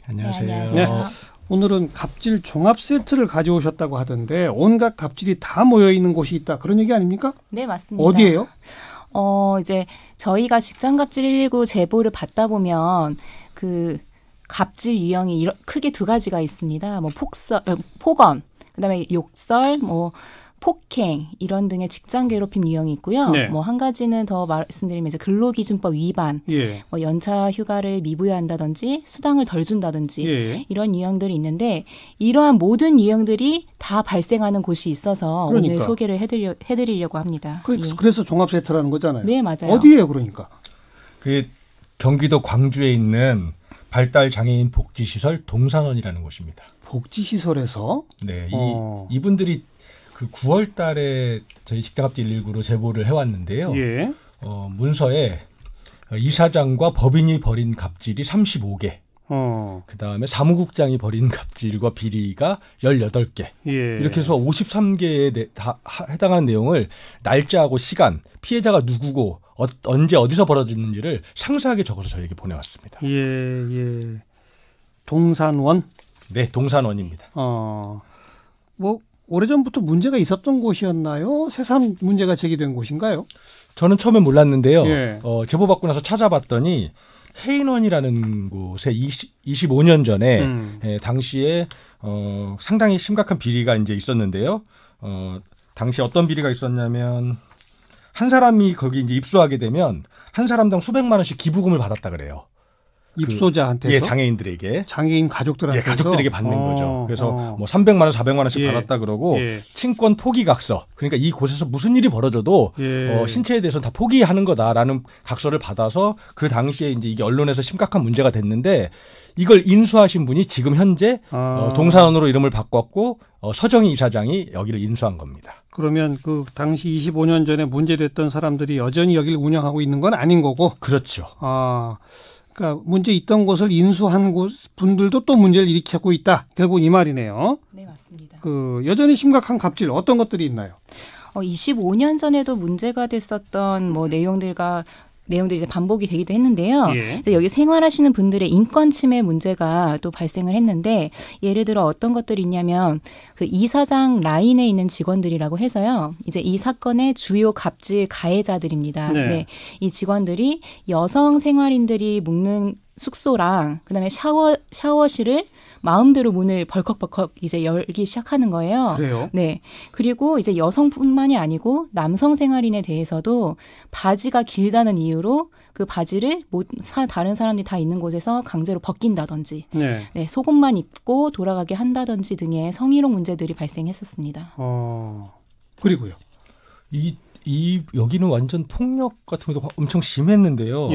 안녕하세요. 네, 안녕하세요. 오늘은 갑질 종합 세트를 가져오셨다고 하던데 온갖 갑질이 다 모여 있는 곳이 있다. 그런 얘기 아닙니까? 네, 맞습니다. 어디예요? 이제 저희가 직장 갑질 119 제보를 받다 보면 그 갑질 유형이 크게 두 가지가 있습니다. 뭐 폭언, 그다음에 욕설, 뭐 폭행 이런 등의 직장 괴롭힘 유형이 있고요. 네. 뭐 한 가지는 더 말씀드리면 이제 근로기준법 위반, 예. 뭐 연차 휴가를 미부여한다든지 수당을 덜 준다든지 예. 이런 유형들이 있는데 이러한 모든 유형들이 다 발생하는 곳이 있어서 그러니까. 오늘 소개를 해드리려고 합니다. 그래서 종합 세트라는 거잖아요. 네, 맞아요. 어디예요, 그러니까? 그 경기도 광주에 있는 발달 장애인 복지시설 동산원이라는 곳입니다. 복지시설에서? 네, 이분들이 그 9월 달에 저희 직장갑질 119로 제보를 해왔는데요. 예. 문서에 이사장과 법인이 벌인 갑질이 35개. 그다음에 사무국장이 벌인 갑질과 비리가 18개. 예. 이렇게 해서 53개에 다 해당하는 내용을 날짜하고 시간, 피해자가 누구고 언제 어디서 벌어졌는지를 상세하게 적어서 저희에게 보내왔습니다. 예. 동산원? 네, 동산원입니다. 뭐 오래전부터 문제가 있었던 곳이었나요? 새삼 문제가 제기된 곳인가요? 저는 처음에 몰랐는데요. 예. 제보받고 나서 찾아봤더니 해인원이라는 곳에 25년 전에 당시에 상당히 심각한 비리가 이제 있었는데요. 당시 어떤 비리가 있었냐면 한 사람이 거기 이제 입소하게 되면 한 사람당 수백만 원씩 기부금을 받았다 그래요. 입소자한테서? 예, 장애인들에게. 장애인 가족들한테서? 예, 가족들에게 받는 거죠. 그래서 뭐 300만 원, 400만 원씩 받았다 그러고 친권 포기 각서. 그러니까 이 곳에서 무슨 일이 벌어져도 신체에 대해서는 다 포기하는 거다라는 각서를 받아서 그 당시에 이제 이게 언론에서 심각한 문제가 됐는데 이걸 인수하신 분이 지금 현재 동산원으로 이름을 바꿨고 서정희 이사장이 여기를 인수한 겁니다. 그러면 그 당시 25년 전에 문제됐던 사람들이 여전히 여기를 운영하고 있는 건 아닌 거고? 그렇죠. 그러니까 문제 있던 곳을 인수한 분들도 또 문제를 일으키고 있다. 결국 이 말이네요. 네, 맞습니다. 여전히 심각한 갑질 어떤 것들이 있나요? 25년 전에도 문제가 됐었던 뭐 내용들이 이제 반복이 되기도 했는데요. 이제 여기 생활하시는 분들의 인권 침해 문제가 또 발생을 했는데 예를 들어 어떤 것들이 있냐면 그 이사장 라인에 있는 직원들이라고 해서요. 이제 이 사건의 주요 갑질 가해자들입니다. 네. 이 직원들이 여성 생활인들이 묵는 숙소랑 그다음에 샤워실을 마음대로 문을 벌컥벌컥 이제 열기 시작하는 거예요. 그래요? 네. 그리고 이제 여성뿐만이 아니고 남성 생활인에 대해서도 바지가 길다는 이유로 그 바지를 다른 사람들이 다 있는 곳에서 강제로 벗긴다든지, 네, 속옷만 입고 돌아가게 한다든지 등의 성희롱 문제들이 발생했었습니다. 그리고요. 여기는 완전 폭력 같은 것도 엄청 심했는데요.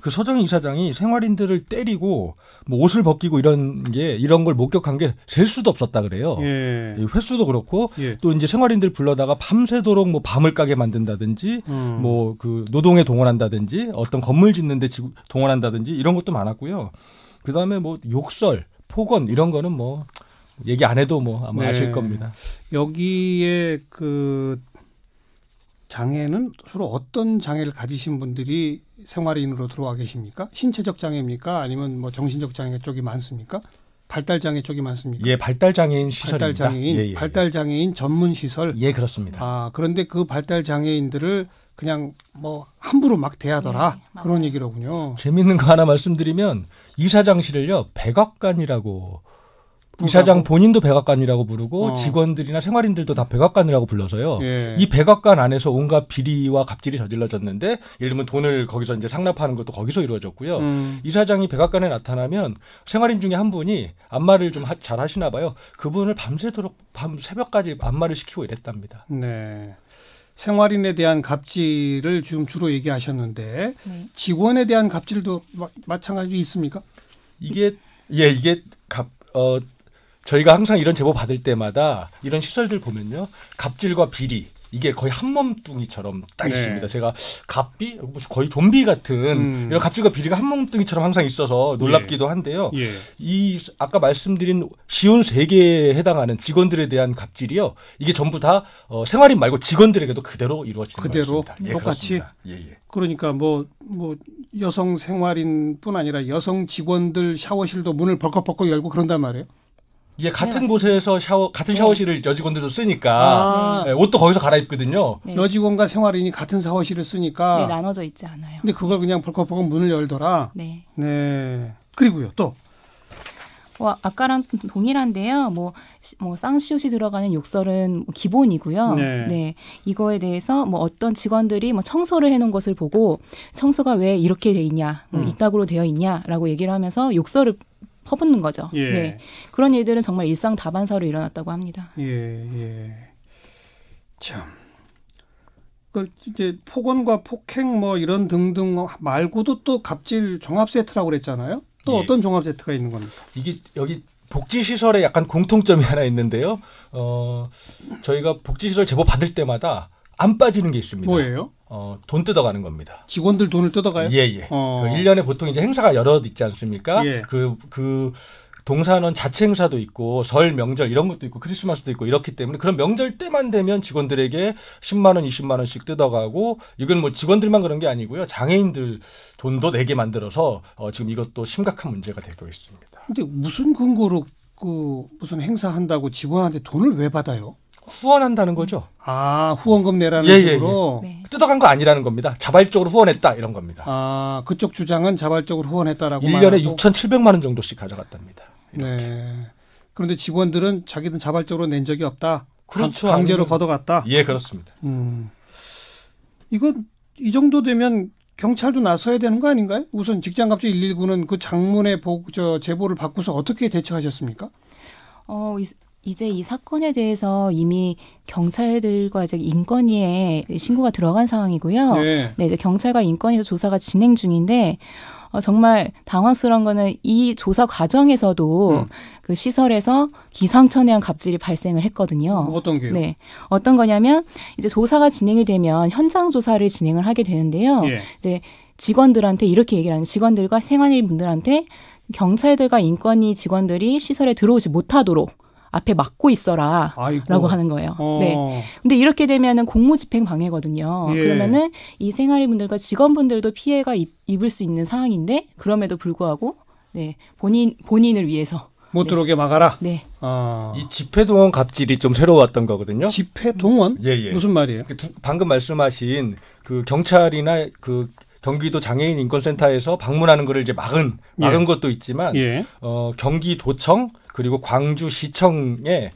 그 서정희 이사장이 생활인들을 때리고 뭐 옷을 벗기고 이런 걸 목격한 게 셀 수도 없었다 그래요. 횟수도 그렇고 또 이제 생활인들 불러다가 밤새도록 뭐 밤을 까게 만든다든지 뭐 그 노동에 동원한다든지 어떤 건물 짓는데 동원한다든지 이런 것도 많았고요. 그다음에 뭐 욕설, 폭언 이런 거는 뭐 얘기 안 해도 뭐 아마 아실 겁니다. 여기에 그 장애는 주로 어떤 장애를 가지신 분들이 생활인으로 들어와 계십니까? 신체적 장애입니까? 아니면 뭐 정신적 장애 쪽이 많습니까? 발달 장애 쪽이 많습니까? 예, 발달 장애인 시설입니다. 발달 장애인, 발달 장애인 전문 시설. 예, 그렇습니다. 그런데 그 발달 장애인들을 그냥 뭐 함부로 막 대하더라. 그런 얘기로군요. 재밌는 거 하나 말씀드리면 이사장실을요 백악관이라고. 이사장 본인도 백악관이라고 부르고 직원들이나 생활인들도 다 백악관이라고 불러서요. 이 백악관 안에서 온갖 비리와 갑질이 저질러졌는데 예를 들면 돈을 거기서 이제 상납하는 것도 거기서 이루어졌고요. 이사장이 백악관에 나타나면 생활인 중에 한 분이 안마를 좀 잘 하시나 봐요. 그분을 밤새도록 새벽까지 안마를 시키고 이랬답니다. 네. 생활인에 대한 갑질을 지금 주로 얘기하셨는데 직원에 대한 갑질도 마찬가지로 있습니까? 이게 저희가 항상 이런 제보 받을 때마다 이런 시설들 보면요. 갑질과 비리, 이게 거의 한 몸뚱이처럼 딱 있습니다. 제가 갑비 거의 좀비 같은 이런 갑질과 비리가 한 몸뚱이처럼 항상 있어서 놀랍기도 한데요. 이 아까 말씀드린 시온 3개에 해당하는 직원들에 대한 갑질이요. 이게 전부 다 생활인 말고 직원들에게도 그대로 이루어지는 것입니다. 똑같이. 그러니까 뭐 여성 생활인뿐 아니라 여성 직원들 샤워실도 문을 벌컥벌컥 열고 그런단 말이에요. 예, 같은 곳에서 같은 샤워실을 여직원들도 쓰니까 옷도 거기서 갈아입거든요. 네. 여직원과 생활인이 같은 샤워실을 쓰니까 네, 나눠져 있지 않아요. 근데 그걸 그냥 벌컥벌컥 문을 열더라. 네. 네. 그리고요, 또. 아까랑 동일한데요. 뭐 쌍시옷이 들어가는 욕설은 기본이고요. 네. 이거에 대해서 뭐 어떤 직원들이 뭐 청소를 해놓은 것을 보고 청소가 왜 이렇게 돼 있냐, 뭐 이따구로 되어 있냐라고 얘기를 하면서 욕설을 퍼붓는 거죠. 네. 그런 일들은 정말 일상 다반사로 일어났다고 합니다. 참. 그 이제 폭언과 폭행 뭐 이런 등등 말고도 또 갑질 종합 세트라고 그랬잖아요. 또 어떤 종합 세트가 있는 겁니까? 이게 여기 복지시설에 약간 공통점이 하나 있는데요. 저희가 복지시설 제보 받을 때마다 안 빠지는 게 있습니다. 뭐예요? 돈 뜯어가는 겁니다. 직원들 돈을 뜯어가요? 예. 1년에 보통 이제 행사가 여럿 있지 않습니까? 그 동산원 자체 행사도 있고 설 명절 이런 것도 있고 크리스마스도 있고 이렇기 때문에 그런 명절 때만 되면 직원들에게 10만 원, 20만 원씩 뜯어가고 이건 뭐 직원들만 그런 게 아니고요. 장애인들 돈도 내게 만들어서 지금 이것도 심각한 문제가 되고 있습니다. 근데 무슨 근거로 무슨 행사한다고 직원한테 돈을 왜 받아요? 후원한다는 거죠. 후원금 내라는 식으로. 네. 뜯어간 거 아니라는 겁니다. 자발적으로 후원했다 이런 겁니다. 그쪽 주장은 자발적으로 후원했다라고 1년에 말하고. 6,700만 원 정도씩 가져갔답니다. 이렇게. 네. 그런데 직원들은 자기는 자발적으로 낸 적이 없다. 그렇죠. 강제로 걷어갔다. 예, 그렇습니다. 이건 이 정도 되면 경찰도 나서야 되는 거 아닌가요? 우선 직장갑질 119는 그 장문의 제보를 받고서 어떻게 대처하셨습니까? 이제 이 사건에 대해서 이미 경찰들과 이제 인권위에 신고가 들어간 상황이고요. 네, 이제 경찰과 인권위에서 조사가 진행 중인데 정말 당황스러운 거는 이 조사 과정에서도 그 시설에서 기상천외한 갑질이 발생을 했거든요. 어떤 게요? 네, 어떤 거냐면 이제 조사가 진행이 되면 현장 조사를 진행을 하게 되는데요. 이제 직원들한테 이렇게 얘기를 하는 직원들과 생활인 분들한테 경찰들과 인권위 직원들이 시설에 들어오지 못하도록 앞에 막고 있어라. 라고 하는 거예요. 네. 근데 이렇게 되면은 공무집행 방해거든요. 그러면은 이 생활인분들과 직원분들도 피해가 입을 수 있는 상황인데 그럼에도 불구하고 네. 본인을 위해서 못 들어오게 막아라. 네. 이 집회동원 갑질이 좀 새로웠던 거거든요. 집회동원? 예. 무슨 말이에요? 방금 말씀하신 그 경찰이나 그 경기도 장애인 인권센터에서 방문하는 거를 이제 막은 것도 있지만 경기도청 그리고 광주시청에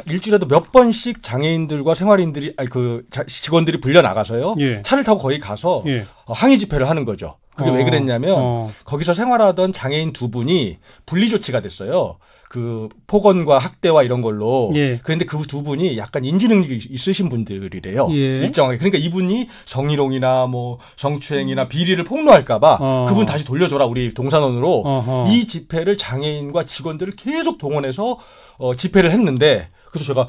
일주일에도 몇 번씩 장애인들과 생활인들이 직원들이 불려 나가서요. 차를 타고 거기 가서 항의 집회를 하는 거죠. 그게 왜 그랬냐면 거기서 생활하던 장애인 2분이 분리 조치가 됐어요. 그 폭언과 학대와 이런 걸로. 그런데 그 2분이 약간 인지능력이 있으신 분들이래요. 일정하게. 그러니까 이분이 성희롱이나 뭐 성추행이나 비리를 폭로할까봐 그분 다시 돌려줘라 우리 동산원으로 이 집회를 장애인과 직원들을 계속 동원해서 집회를 했는데 그래서 제가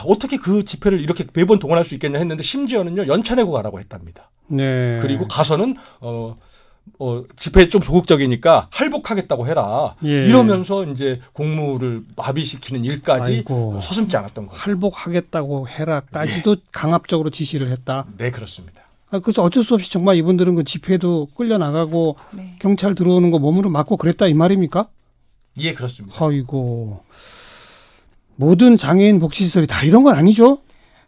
어떻게 그 집회를 이렇게 매번 동원할 수 있겠냐 했는데 심지어는요 연차 내고 가라고 했답니다. 네. 그리고 가서는 집회 좀 조국적이니까 할복하겠다고 해라. 이러면서 이제 공무를 마비시키는 일까지 서슴지 않았던 거예요. 할복하겠다고 해라까지도 강압적으로 지시를 했다. 네, 그렇습니다. 그래서 어쩔 수 없이 정말 이분들은 그 집회도 끌려 나가고 경찰 들어오는 거 몸으로 맞고 그랬다 이 말입니까? 예, 그렇습니다. 아이고. 모든 장애인 복지시설이 다 이런 건 아니죠?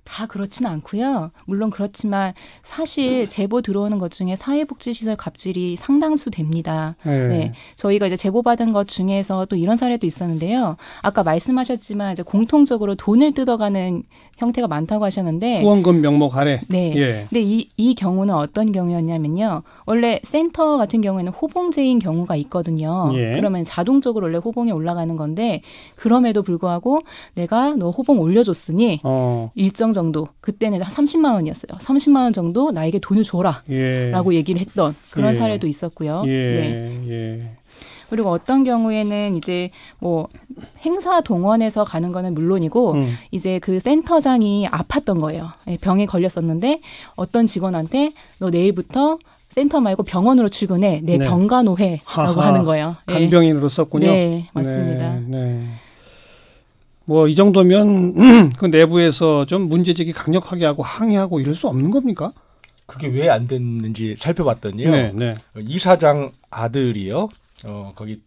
다 그렇지는 않고요. 물론 그렇지만 사실 제보 들어오는 것 중에 사회복지시설 갑질이 상당수 됩니다. 네. 저희가 이제 제보받은 것 중에서 또 이런 사례도 있었는데요. 아까 말씀하셨지만 이제 공통적으로 돈을 뜯어가는 형태가 많다고 하셨는데 후원금 명목 아래. 네. 근데 이 경우는 어떤 경우였냐면요. 원래 센터 같은 경우에는 호봉제인 경우가 있거든요. 그러면 자동적으로 원래 호봉이 올라가는 건데 그럼에도 불구하고 내가 너 호봉 올려줬으니 일정 정도 그때는 30만 원이었어요. 30만 원 정도 나에게 돈을 줘라 라고 얘기를 했던 그런 사례도 있었고요. 그리고 어떤 경우에는 이제 뭐 행사 동원해서 가는 거는 물론이고 이제 그 센터장이 아팠던 거예요. 병에 걸렸었는데 어떤 직원한테 너 내일부터 센터 말고 병원으로 출근해. 내 네. 병간호해라고 하는 거예요. 간병인으로 썼군요. 네, 맞습니다. 네, 네. 뭐 이 정도면 그 내부에서 좀 문제제기 강력하게 하고 항의하고 이럴 수 없는 겁니까? 그게 왜 안 됐는지 살펴봤더니요. 네, 네. 이사장 아들이요. 거기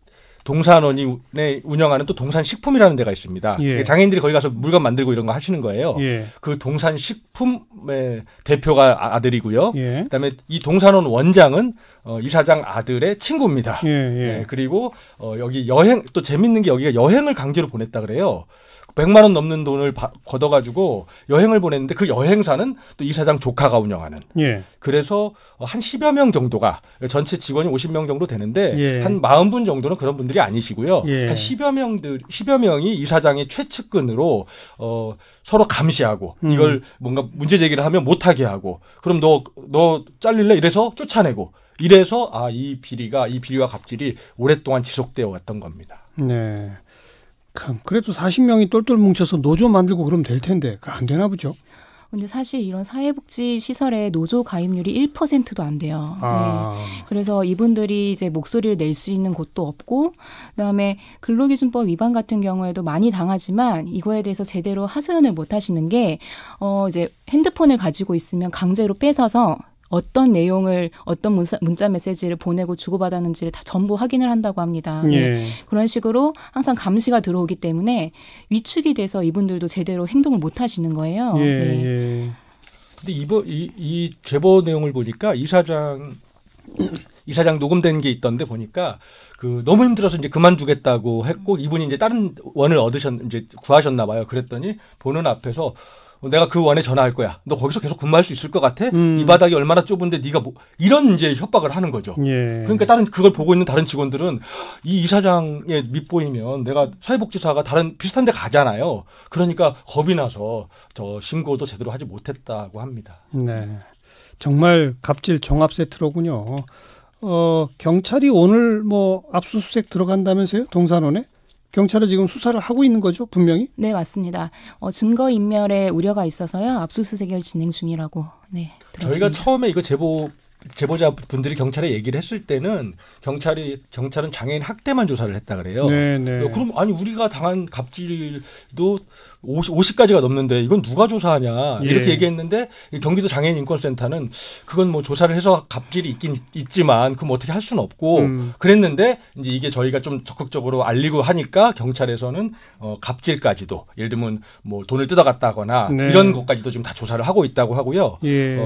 동산원이 운영하는 또 동산식품이라는 데가 있습니다. 예. 장애인들이 거기 가서 물건 만들고 이런 거 하시는 거예요. 예. 그 동산식품의 대표가 아들이고요. 예. 그다음에 이 동산원 원장은 이사장 아들의 친구입니다. 예, 예. 네, 그리고 여기 여행 또 재밌는 게 여기가 여행을 강제로 보냈다 그래요. 100만 원 넘는 돈을 걷어가지고 여행을 보냈는데 그 여행사는 또 이사장 조카가 운영하는. 예. 그래서 한 10여 명 정도가 전체 직원이 50명 정도 되는데 예. 한 40분 정도는 그런 분들이 아니시고요. 예. 한 10여 명이 이사장의 최측근으로 서로 감시하고 이걸 뭔가 문제 제기를 하면 못하게 하고 그럼 너 잘릴래? 이래서 쫓아내고 이래서 이 비리가 갑질이 오랫동안 지속되어 왔던 겁니다. 네. 그래도 40명이 똘똘 뭉쳐서 노조 만들고 그러면 될 텐데 안 되나 보죠? 근데 사실 이런 사회복지 시설에 노조 가입률이 1%도 안 돼요. 네. 그래서 이분들이 이제 목소리를 낼 수 있는 곳도 없고, 그다음에 근로기준법 위반 같은 경우에도 많이 당하지만 이거에 대해서 제대로 하소연을 못 하시는 게 이제 핸드폰을 가지고 있으면 강제로 뺏어서 어떤 내용을 어떤 문자 메시지를 보내고 주고받았는지를 다 전부 확인을 한다고 합니다. 네. 예. 그런 식으로 항상 감시가 들어오기 때문에 위축이 돼서 이분들도 제대로 행동을 못 하시는 거예요. 예, 네. 예. 근데 이 제보 내용을 보니까 이사장 녹음된 게 있던데 보니까 너무 힘들어서 이제 그만두겠다고 했고 이분이 이제 다른 원을 이제 구하셨나 봐요. 그랬더니 보는 앞에서 내가 그 원에 전화할 거야. 너 거기서 계속 근무할 수 있을 것 같아? 이 바닥이 얼마나 좁은데 네가 이런 이제 협박을 하는 거죠. 예. 그러니까 그걸 보고 있는 다른 직원들은 이 이사장의 밑보이면 내가 사회복지사가 다른 비슷한 데 가잖아요. 그러니까 겁이 나서 신고도 제대로 하지 못했다고 합니다. 네. 정말 갑질 종합 세트로군요. 경찰이 오늘 뭐 압수수색 들어간다면서요? 동산원에? 경찰은 지금 수사를 하고 있는 거죠, 분명히? 네, 맞습니다. 증거인멸의 우려가 있어서요. 압수수색을 진행 중이라고 들었습니다. 저희가 처음에 이거 제보자 분들이 경찰에 얘기를 했을 때는 경찰은 장애인 학대만 조사를 했다 그래요. 네네. 그럼 우리가 당한 갑질도 50가지가 넘는데 이건 누가 조사하냐 이렇게 예. 얘기했는데 경기도 장애인 인권센터는 그건 뭐 조사를 해서 갑질이 있긴 있지만 그럼 어떻게 할 수는 없고 그랬는데 이제 이게 저희가 좀 적극적으로 알리고 하니까 경찰에서는 갑질까지도 예를 들면 뭐 돈을 뜯어갔다거나 네. 이런 것까지도 지금 다 조사를 하고 있다고 하고요. 예.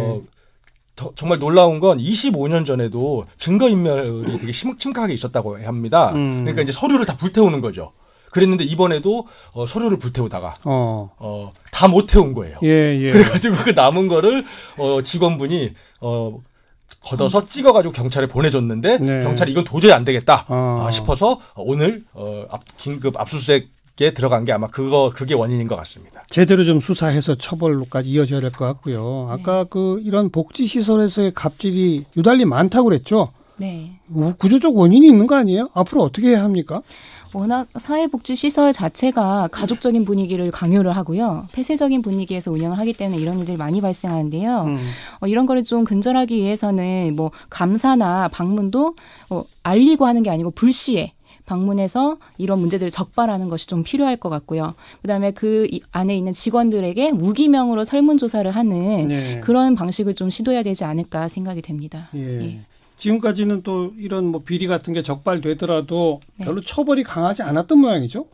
정말 놀라운 건 25년 전에도 증거인멸이 되게 심각하게 있었다고 합니다. 그러니까 이제 서류를 다 불태우는 거죠. 그랬는데 이번에도 서류를 불태우다가 다 못 태운 거예요. 예. 그래가지고 그 남은 거를 직원분이 걷어서 찍어가지고 경찰에 보내줬는데 네. 경찰이 이건 도저히 안 되겠다 싶어서 오늘 긴급 압수수색 에 들어간 게 아마 그게 원인인 것 같습니다. 제대로 좀 수사해서 처벌로까지 이어져야 될 것 같고요. 아까 이런 복지시설에서의 갑질이 유달리 많다고 그랬죠? 네. 구조적 원인이 있는 거 아니에요? 앞으로 어떻게 해야 합니까? 워낙 사회복지시설 자체가 가족적인 분위기를 강요를 하고요. 폐쇄적인 분위기에서 운영을 하기 때문에 이런 일들이 많이 발생하는데요. 이런 거를 좀 근절하기 위해서는 뭐 감사나 방문도 알리고 하는 게 아니고 불시에 방문해서 이런 문제들을 적발하는 것이 좀 필요할 것 같고요. 그다음에 그 안에 있는 직원들에게 무기명으로 설문조사를 하는 네. 그런 방식을 좀 시도해야 되지 않을까 생각이 됩니다. 예. 예. 지금까지는 또 이런 뭐 비리 같은 게 적발되더라도 네. 별로 처벌이 강하지 않았던 모양이죠?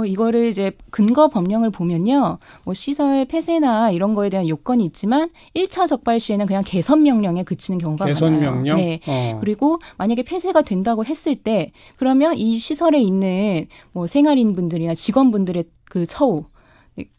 이거를 이제 근거 법령을 보면요. 뭐 시설 폐쇄나 이런 거에 대한 요건이 있지만 1차 적발 시에는 그냥 개선 명령에 그치는 경우가 개선 많아요. 명령? 네. 그리고 만약에 폐쇄가 된다고 했을 때 그러면 이 시설에 있는 뭐 생활인분들이나 직원분들의 그 처우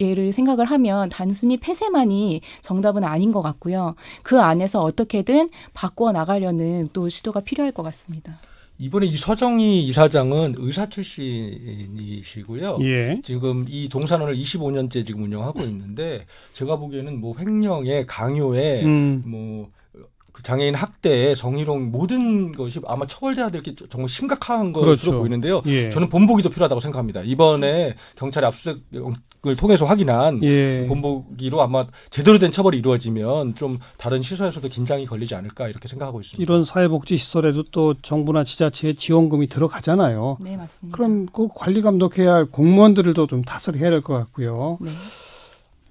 예를 생각을 하면 단순히 폐쇄만이 정답은 아닌 것 같고요. 그 안에서 어떻게든 바꿔 나가려는 또 시도가 필요할 것 같습니다. 이번에 이 서정희 이사장은 의사 출신이시고요. 예. 지금 이 동산원을 25년째 지금 운영하고 있는데 제가 보기에는 뭐 횡령에 강요에 뭐 그 장애인 학대, 성희롱 모든 것이 아마 처벌돼야 될 게 정말 심각한 것으로 그렇죠. 보이는데요. 저는 본보기도 필요하다고 생각합니다. 이번에 경찰이 압수수색을 통해서 확인한 본보기로 아마 제대로 된 처벌이 이루어지면 좀 다른 시설에서도 긴장이 걸리지 않을까 이렇게 생각하고 있습니다. 이런 사회복지 시설에도 또 정부나 지자체의 지원금이 들어가잖아요. 네, 맞습니다. 그럼 그 관리 감독해야 할 공무원들도 좀 탓을 해야 될 것 같고요. 네.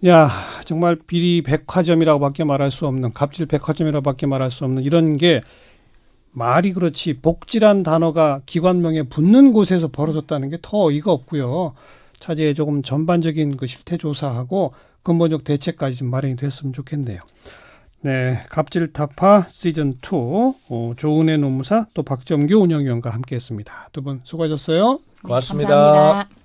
야, 정말 비리 백화점이라고밖에 말할 수 없는, 갑질 백화점이라고밖에 말할 수 없는 이런 게 말이 그렇지 복지란 단어가 기관명에 붙는 곳에서 벌어졌다는 게 더 어이가 없고요. 차제에 조금 전반적인 그 실태 조사하고 근본적 대책까지 좀 마련이 됐으면 좋겠네요. 네, 갑질 타파 시즌 2 조은혜 노무사 또 박점규 운영위원과 함께했습니다. 두 분 수고하셨어요. 고맙습니다. 감사합니다.